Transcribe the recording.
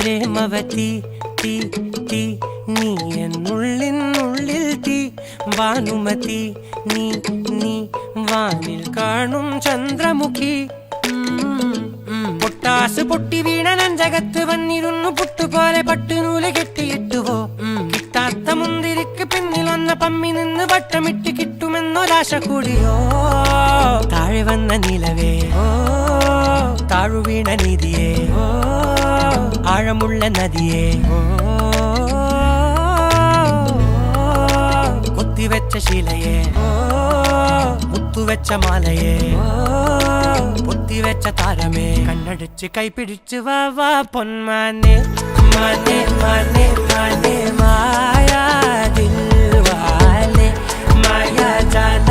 പ്രേമവതി തീ തീ നീ എന്നുള്ളിനുള്ളിൽ തീ ഭാനുമതി നീ നീ വാനിൽ കാണും ചന്ദ്രമുഖി പൊട്ടാസ് പൊട്ടി വീണ നെഞ്ചകത്ത് വന്നിരുന്നു പുട്ടുപോലെ പട്ടുനൂല് കെട്ടിയിട്ടുവോ കിട്ടാത്ത മുന്തിരിക്ക് പിന്നിൽ വന്ന പമ്മി നിന്ന് വട്ടമിട്ട് കിട്ടുമെന്നൊരാശ കൂടിയോ താഴെ വന്ന നിലവേ താഴു വീണ നിധിയേ ആഴമുള്ള നദിയേ കൊത്തിവെച്ച ശിലയേ മുത്തുവെച്ച മാലയേ പൊത്തിവെച്ച താരമേ കണ്ണടിച്ച് കൈപിടിച്ച് വാ വാ പൊന്മാനെ മാനെ മാനെ മാനെ മായാ ദിൽവാലെ മായാ ജാല